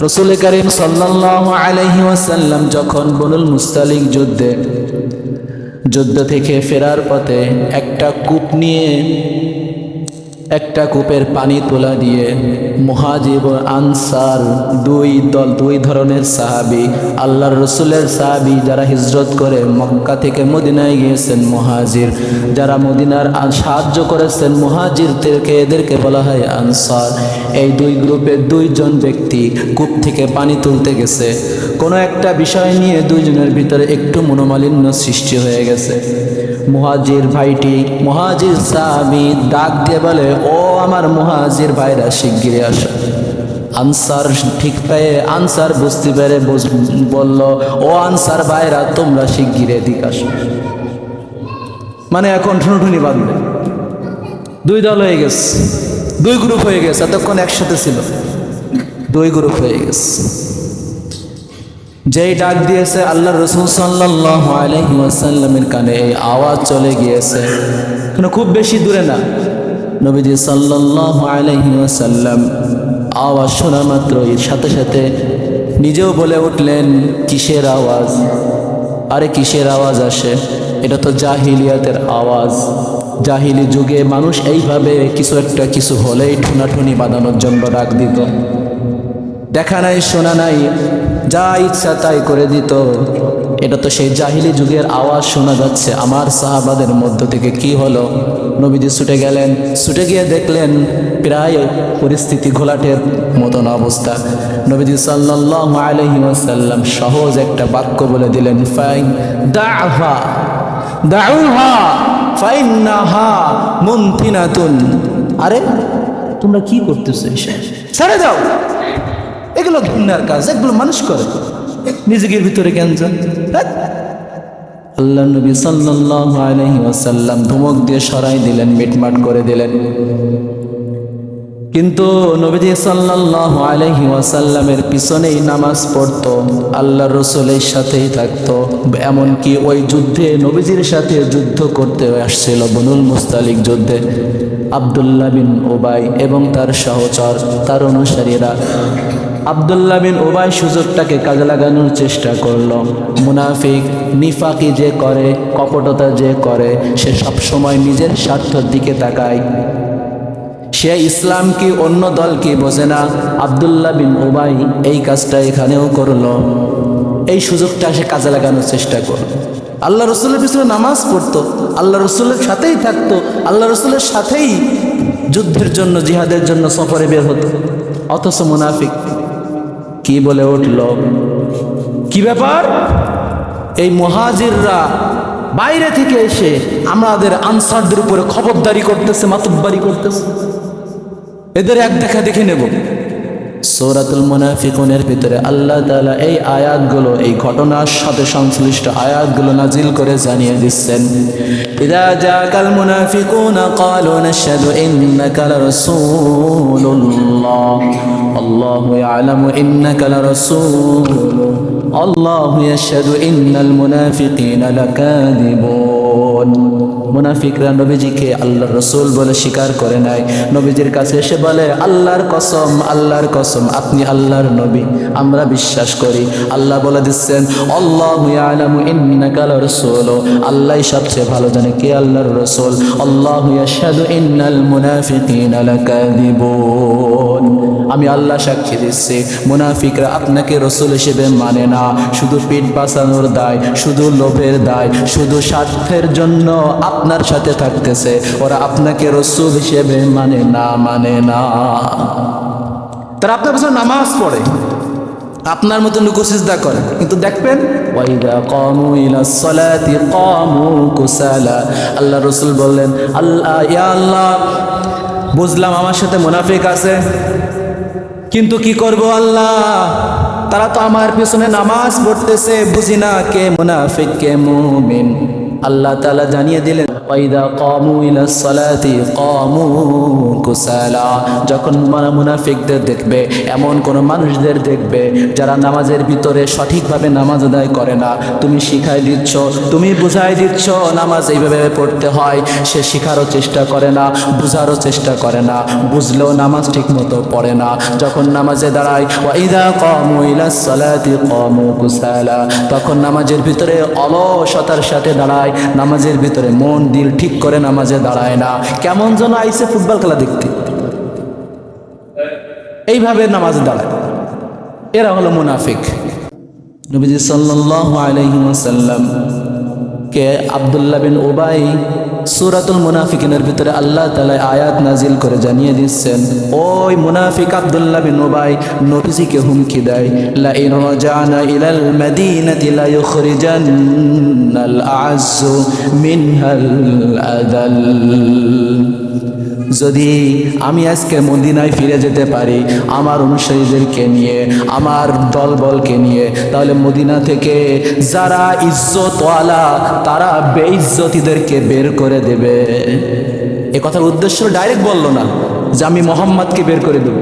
রাসূল করিম সাল্লাল্লাহু আলাইহি ওয়াসাল্লাম যখন বনুল মুস্তালিক যুদ্ধ থেকে ফেরার পথে একটা কূপ নিয়ে, একটা কূপের পানি তোলা দিয়ে মুহাজির ও আনসার দুই ধরনের সাহাবী, আল্লাহর রসুলের সাহাবী যারা হিজরত করে মক্কা থেকে মদিনায় গিয়েছেন মুহাজির, যারা মদিনার সাহায্য করেছেন মুহাজিরদেরকে, এদেরকে বলা হয় আনসার। এই দুই গ্রুপের দুইজন ব্যক্তি কূপ থেকে পানি তুলতে গেছে। কোনো একটা বিষয় নিয়ে দুইজনের ভিতরে একটু মনোমালিন্য সৃষ্টি হয়ে গেছে। মুহাজির ভাইটি, মুহাজির সাহাবী ডাক দিয়ে বলে, ও আমার মুহাজির ভাইরা শিগগিরই আসো। আনসার ঠিক পেয়ে, আনসার বুঝতে পেরে বলল, ও আনসার ভাইরা তোমরা শিগগিরই এদিকে আসো। মানে এখন ঠুনঠুনি বাঁধবে। দুই দল হয়ে গেছে, দুই গ্রুপ হয়ে গেছে। এতক্ষণ একসাথে ছিল, দুই গ্রুপ হয়ে গেছে। যেই ডাক দিয়েছে আল্লাহর রাসূল সাল্লাল্লাহু আলাইহি ওয়াসাল্লামের কানে এই আওয়াজ চলে গিয়েছে, কিন্তু খুব বেশি দূরে না। নবীজি সাল্লাল্লাহু আলাইহি ওয়াসাল্লাম আওয়াজ শোনা মাত্রই সাথে সাথে নিজেও বলে উঠলেন, কিসের আওয়াজ? আরে কিসের আওয়াজ আসে? এটা তো জাহিলিয়াতের আওয়াজ। জাহিলি যুগে মানুষ এইভাবে কিছু হলেই ঠুনাঠুনি বাঁধানোর জন্য ডাক দিত। দেখা নাই, শোনা নাই, যা ইচ্ছা তাই করে দিত। এটা তো সেই জাহিলি যুগের আওয়াজ শোনা যাচ্ছে। আমার সাহাবাদের মধ্য থেকে কি হলো? নবীজি ছুটে গেলেন, ছুটে গিয়ে দেখলেন প্রায় পরিস্থিতি ঘোলাটের মতন অবস্থা। নবীজি সাল্লাল্লাহু আলাইহি ওয়াসাল্লাম সহজ একটা বাক্য বলে দিলেন, দাউহা ফাইন্নাহা মুনতিনাতুন। আরে তোমরা কি করতেছো? ছেড়ে দাও, এগুলো ঘৃণার কাজ, এগুলো মানুষ করে, নিজেদের ভিতরে জ্ঞান যান। আল্লাহ নবী সাল্লাল্লাহু আলাইহি ওয়াসাল্লাম ধমক দিয়ে সরাই দিলেন, মিটমাট করে দিলেন। কিন্তু নবীজি সাল্লাল্লাহু আলাইহি ওয়াসাল্লামের পিছনেই নামাজ পড়তো, আল্লাহর রাসূলের সাথেই থাকতো। এমনকি ওই যুদ্ধে নবীজির সাথে যুদ্ধ করতে আসছিল বনুল মুস্তালিক যুদ্ধে আব্দুল্লাহ বিন উবাই এবং তার সহচর, তার অনুসারীরা। আব্দুল্লাহ বিন উবাই সুযোগটাকে কাজে লাগানোর চেষ্টা করলো। মুনাফিক, নিফাকি যে করে, কপটতা যে করে, সে সবসময় নিজের স্বার্থের দিকে তাকায়। সে ইসলাম কি অন্য দল কি বোঝে না। আব্দুল্লাহ বিন উবাই এই কাজটা এখানেও করলো। এই সুযোগটা সে কাজে লাগানোর চেষ্টা করলো। আল্লাহ রসুলের পিছনে নামাজ পড়তো, আল্লাহ রসুলের সাথেই থাকতো, আল্লাহ রসুলের সাথেই যুদ্ধের জন্য, জিহাদের জন্য সফরে বের হতো। অথচ মুনাফিক কি বলে উঠল, কি ব্যাপার? এই মুহাজিররা বাইরে থেকে এসে আমাদের আনসারদের উপরে খবরদারি করতেছে, মাতব্বারি করতেছে, এদের এক দেখা দেখে নেব। সূরাতুল মুনাফিকুনের ভিতরে আল্লাহ তাআলা এই আয়াতগুলো, এই ঘটনার সাথে সংশ্লিষ্ট আয়াতগুলো নাজিল করে জানিয়ে দিচ্ছেন, ইযা জাকাল মুনাফিকুনা ক্বালু নাশহাদু ইন্নাকা লারাসূলুল্লাহ আল্লাহু ইয়ালামু ইন্নাকা লারাসূলুহু আল্লাহু ইয়াশহাদু ইন্নাল মুনাফিকিনা লাকাযিবুন। মুনাফিকরা নবীজিকে আল্লাহর রাসূল বলে স্বীকার করে নাই। নবীজির কাছে এসে বলে, আল্লাহর কসম, আল্লাহর কসম, আপনি আল্লাহর নবী, আমরা বিশ্বাস করি। আল্লাহ বলে দিচ্ছেন, আল্লাহু ইয়ালামু ইন্নাকা লারাসূলুহু, আল্লাহই সবচেয়ে ভালো জানে কে আল্লাহর রাসূল। আল্লাহু ইয়াশহাদু ইন্নাল মুনাফিকিনা লাকাযিবুন, আমি আল্লাহ সাক্ষী দিচ্ছি, মুনাফিকরা আপনাকে রাসূল হিসেবে মানে না। শুধু পিঠ বাঁচানোর দায়, শুধু লোভের দায়, শুধু স্বার্থের জন্য আপনার সাথে থাকতেছে। ওরা আপনাকে রাসূল হিসেবে মানে না। তারা আপনার পিছনে নামাজ পড়ে, আপনার মতো রুকু সিজদা করে, কিন্তু দেখবেন ওয়াইদা কামু ইলাস সালাতি কামু কুসালা। আল্লাহ রাসূল বললেন, আল্লাহ, ইয়া আল্লাহ, বুঝলাম আমার সাথে মুনাফিক আছে, কিন্তু কি করব আল্লাহ, তারা তো আমার পিছনে নামাজ পড়তেছে, বুঝি না কে মুনাফিক কে মুমিন। আল্লাহ তাআলা জানিয়ে দিলেন ওয়াইদা কামু ইলাস সালাতি কামু কুসালা, যখন মুনাফিকদের দেখবে, এমন কোন মানুষদের দেখবে যারা নামাজের ভিতরে সঠিকভাবে নামাজ আদায় করে না, তুমি শিখাই দিচ্ছ, তুমি বুঝাই দিচ্ছ নামাজ এইভাবে পড়তে হয়, সে শিখারও চেষ্টা করে না, বুঝারও চেষ্টা করে না, বুঝলেও নামাজ ঠিক মতো পড়ে না। যখন নামাজে দাঁড়ায় ওয়াইদা কামু ইলাস সালাতি কামু কুসালা, তখন নামাজের ভিতরে অলসতার সাথে দাঁড়ায়, নামাজের ভিতরে মন দিল ঠিক করে নামাজে দাঁড়ায় না, কেমন যেন আইসে ফুটবল খেলা দেখতে, এইভাবে নামাজে দাঁড়ায়। এরা হলো মুনাফিক। নবীজি সাল্লাল্লাহু আলাইহি ওয়াসাল্লাম কে আব্দুল্লাহ বিন উবাই সূরাতুল মুনাফিকিনের ভিতরে আল্লাহ তাআলা আয়াত নাজিল করে জানিয়ে দিচ্ছেন, ওই মুনাফিক আব্দুল্লাহ বিন উবাই নবীজিকে হুমকি দেয়, লা ইন রাজানা ইলাল মাদিনাতি লা ইউখরিজান্নাল আ'আজ্জু মিনহাল আযাল, যদি আমি আজকে মদিনায় ফিরে যেতে পারি আমার অনুসারীদেরকে নিয়ে, আমার দলবলকে নিয়ে, তাহলে মদিনা থেকে যারা ইজ্জতওয়ালা তারা বেইজ্জতিদেরকে বের করে দেবে। এ কথার উদ্দেশ্য ডাইরেক্ট বলল না যে আমি মোহাম্মদকে বের করে দেব,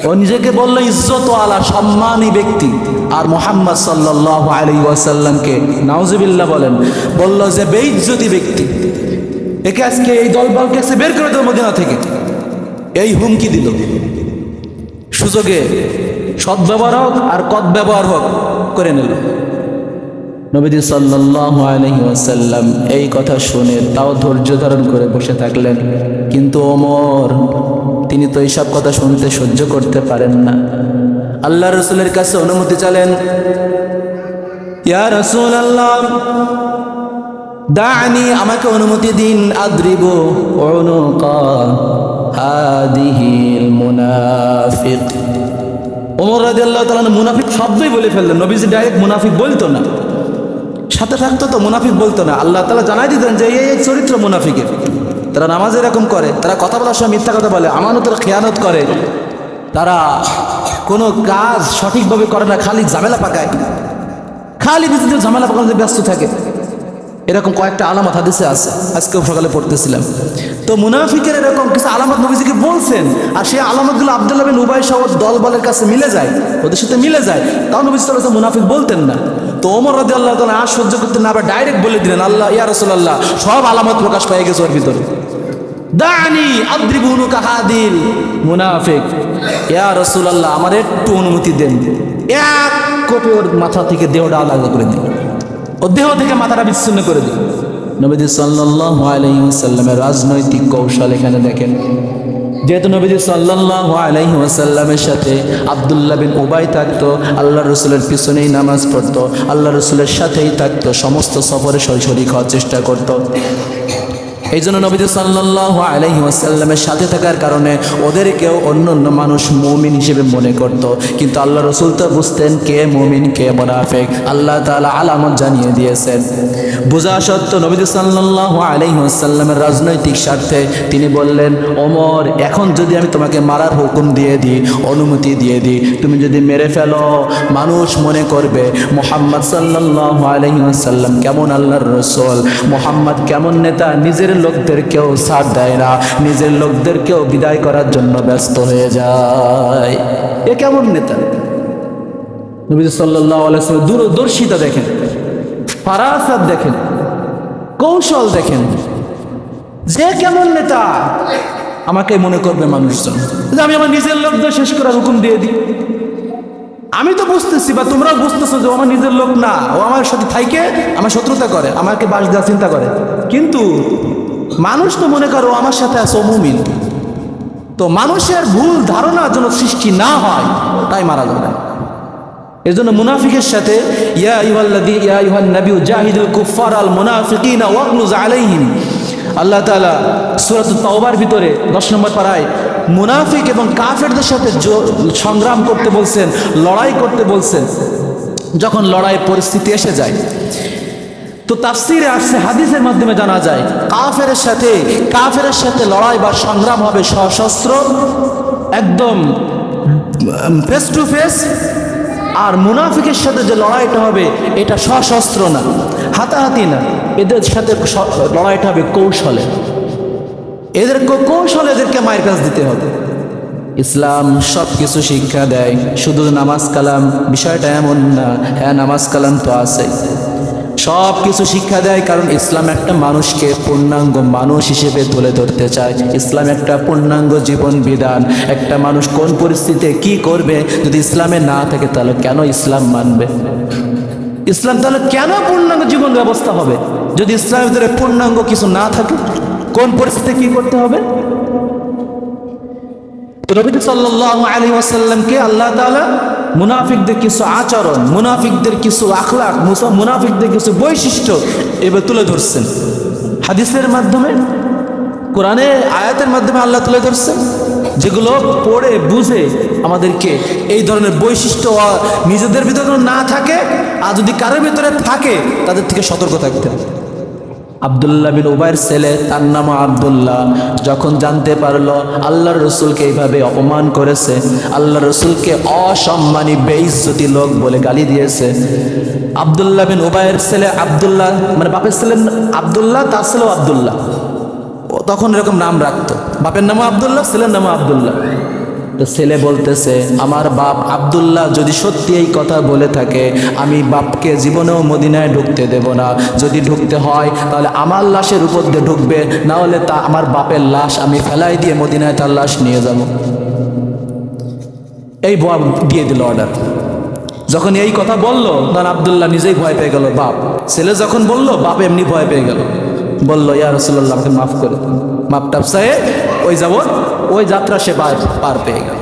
ও নিজেকে বলল ইজ্জতওয়ালা সম্মানী ব্যক্তি, আর মুহাম্মদ সাল্লাল্লাহু আলাইহি ওয়াসাল্লামকে নাউজুবিল্লাহ বলেন, বলল যে বেইজ্জতি ব্যক্তি, একে আজকে এই দলবলকে আজকে বের করে দেব মদিনা থেকে, এই হুমকি দিল। সুযোগে সদ্ব্যবহার হোক আর কদ্ব্যবহার হোক করে নিল। নবীজি সাল্লাল্লাহু আলাইহি ওয়াসাল্লাম এই কথা শুনে তাও ধৈর্য ধারণ করে বসে থাকলেন, কিন্তু ওমর তিনি তো এইসব কথা শুনতে সহ্য করতে পারেন না। আল্লাহ রাসূলের কাছে অনুমতি চাইলেন, ইয়া রাসূলুল্লাহ দানি, আমাকে অনুমতি দিন, আদ্রিবু উনুকা হাদিহিল মুনাফিক। ওমর রাদিয়াল্লাহু তাআলা মুনাফিক শব্দই বলে ফেললেন, নবীজি ডাইরেক্ট মুনাফিক বলতো না, সাথে থাকতো তো মুনাফিক বলতো না, আল্লাহ তাআলা জানাই দিতেন যে এই চরিত্র মুনাফিকের, তারা নামাজ এরকম করে, তারা কথা বলার সময় মিথ্যা কথা বলে, আমানতের খেয়ানত করে, তারা কোনো কাজ সঠিকভাবে করে না, খালি ঝামেলা পাকায়, খালি নিজেদের ঝামেলা পাকানোতে ব্যস্ত থাকে। এরকম কয়েকটা আলামত হাদিসে আছে, আজকেও সকালে পড়তেছিলাম। তো মুনাফিকের এরকম কিছু আলামত নবীজিকে বলছেন, আর সেই আলামতগুলো আব্দুল্লাহ বিন উবাই সহ দলবলের কাছে মিলে যায়, ওদের সাথে মিলে যায়, তাও নবী সাল্লাল্লাহু আলাইহি ওয়াসাল্লাম মুনাফিক বলতেন না। তো ওমর রাদিয়াল্লাহু তাআলা আর সহ্য করতেন না, আবার ডাইরেক্ট বলে দিলেন, আল্লাহ ইয়া রাসূলুল্লাহ সব আলামত প্রকাশ পেয়ে গেছে ওর ভিতরে, দানি আদ্রিবু উনুকা হাদিল মুনাফিক, ইয়া রাসূলুল্লাহ আমার একটু অনুমতি দেন, এক কোপে ওর মাথা থেকে দেহটা আলাদা করে দিন, ও দেহ থেকে মাথাটা বিচ্ছিন্ন করে দিন। নবীজি সাল্লাল্লাহু আলাইহি ওয়াসাল্লামের রাজনৈতিক কৌশল এখানে দেখেন। যেহেতু নবীজি সাল্লাল্লাহু আলাইহি ওয়াসাল্লামের সাথে আব্দুল্লাহ বিন উবাই থাকতো, আল্লাহ রসুলের পিছনেই নামাজ পড়তো, আল্লাহ রসুলের সাথেই থাকতো, সমস্ত সফরে শরীক হওয়ার চেষ্টা করতো। এই জন্য নবীজি সাল্লাল্লাহু আলাইহি ওয়াসাল্লামের সাথে থাকার কারণে ওদেরকেও অন্য অন্য মানুষ মুমিন হিসেবে মনে করত, কিন্তু আল্লাহ রসুল তো বুঝতেন কে মুমিন কে মুনাফিক, আল্লাহ তাআলা আলামত জানিয়ে দিয়েছেন। বোঝা সত্ত্বেও নবীজি সাল্লাল্লাহু আলাইহি ওয়াসাল্লামের রাজনৈতিক স্বার্থে তিনি বললেন, ওমর এখন যদি আমি তোমাকে মারার হুকুম দিয়ে দিই, অনুমতি দিয়ে দিই, তুমি যদি মেরে ফেলো, মানুষ মনে করবে মুহাম্মদ সাল্লাল্লাহু আলাইহি ওয়াসাল্লাম কেমন আল্লাহর রসুল, মুহাম্মদ কেমন নেতা, নিজের লোকদেরকেও ছাড় দেয় না, নিজের লোকদেরকেও বিদায় করার জন্য ব্যস্ত হয়ে যায়, এ কেমন নেতা। নবী সাল্লাল্লাহু আলাইহি ওয়াসাল্লাম দূরদর্শিতা দেখেন, ফারাসাত দেখেন, কৌশল দেখেন, যে কেমন নেতা আমাকে মনে করবে মানুষজন, যে আমি আমার নিজের লোকদের শেষ করার হুকুম দিয়ে দিই। আমি তো বুঝতেছি বা তোমরাও বুঝতেছো যে আমার নিজের লোক না, ও আমার সাথে থাইকে আমার শত্রুতা করে, আমাকে বাস দেওয়ার চিন্তা করে, কিন্তু মানুষ তো মনে করো আমার সাথে আছে মুমিন। তো মানুষের ভুল ধারণা যেন সৃষ্টি না হয় তাই মারা যাবে। এর জন্য মুনাফিকের সাথে ইয়া আইয়ুহান নবী জাহিদুল কুফার আল মুনাফিকিনা ওয়াগলুজ আলাইহিম, আল্লাহ তাআলা সূরাতুত তাওবার ভিতরে 10 নম্বর পারায় মুনাফিক এবং কাফেরদের সাথে সংগ্রাম করতে বলছেন, লড়াই করতে বলছেন। যখন লড়াই পরিস্থিতি এসে যায়, তো তাফসীরে আসছে, হাদিসের মাধ্যমে জানা যায় কাফেরের সাথে লড়াই বা সংগ্রাম হবে সশস্ত্র, একদম ফেস টু ফেস, আর মুনাফিকের সাথে যে লড়াইটা হবে এটা সশস্ত্র না, হাতাহাতি না, এদের সাথে লড়াইটা হবে কৌশলে। এদেরকে কৌশলে এদেরকে মায়ের কাছ দিতে হবে। ইসলাম সব কিছু শিক্ষা দেয়, শুধু নামাজ কালাম বিষয়টা এমন না। হ্যাঁ, নামাজ কালাম তো আছে, সব কিছু শিক্ষা দেয়, কারণ ইসলাম একটা মানুষকে পূর্ণাঙ্গ মানুষ হিসেবে তুলে ধরতে চায়। ইসলাম একটা পূর্ণাঙ্গ জীবন বিধান। একটা মানুষ কোন পরিস্থিতিতে কি করবে যদি ইসলামে না থাকে, তাহলে কেন ইসলাম মানবে? ইসলাম তাহলে কেন পূর্ণাঙ্গ জীবন ব্যবস্থা হবে যদি ইসলামের ভিতরে পূর্ণাঙ্গ কিছু না থাকে? কোন পরিস্থিতিতে কি করতে হবে? নবী সাল্লাল্লাহু আলাইহি ওয়াসাল্লামকে আল্লাহ তাআলা মুনাফিকদের কিছু আচরণ, মুনাফিকদের কিছু আখলাক, মুনাফিকদের কিছু বৈশিষ্ট্য এবার তুলে ধরছেন হাদিসের মাধ্যমে, কোরআনের আয়াতের মাধ্যমে আল্লাহ তুলে ধরছেন, যেগুলো পড়ে বুঝে আমাদেরকে এই ধরনের বৈশিষ্ট্য নিজেদের ভিতরে না থাকে, আর যদি কারোর ভিতরে থাকে তাদের থেকে সতর্ক থাকতে হবে। আব্দুল্লাহ বিন উবাইর ছেলে, তার নাম আব্দুল্লাহ, যখন জানতে পারলো আল্লাহর রসুলকে এইভাবে অপমান করেছে, আল্লাহর রসুলকে অসম্মানী বেইজ্জতি লোক বলে গালি দিয়েছে, আব্দুল্লাহ বিন উবাইর ছেলে আব্দুল্লাহ, মানে বাপের ছেলে আব্দুল্লাহ, তার ছেলেও আব্দুল্লাহ, তখন এরকম নাম রাখতো, বাপের নামও আব্দুল্লাহ, ছেলের নামও আব্দুল্লাহ। তো ছেলে বলতেছে, আমার বাপ আব্দুল্লাহ যদি সত্যি এই কথা বলে থাকে, আমি বাপকে জীবনেও মদিনায় ঢুকতে দেব না। যদি ঢুকতে হয় তাহলে আমার লাশের উপর দিয়ে ঢুকবে, না হলে তা আমার বাপের লাশ আমি ফেলাই দিয়ে মদিনায় তার লাশ নিয়ে যাব। এই বাপ দিয়ে দিল অর্ডার। যখন এই কথা বললো তখন আব্দুল্লাহ নিজেই ভয় পেয়ে গেল। বাপ, ছেলে যখন বললো, বাপ এমনি ভয় পেয়ে গেল, বললো, ইয়া রাসূলুল্লাহ, আমাকে মাফ করে দিন। মাপ টাপ চায়ে ওই যাবত ওই যাত্রা সে পার পেয়ে গেল।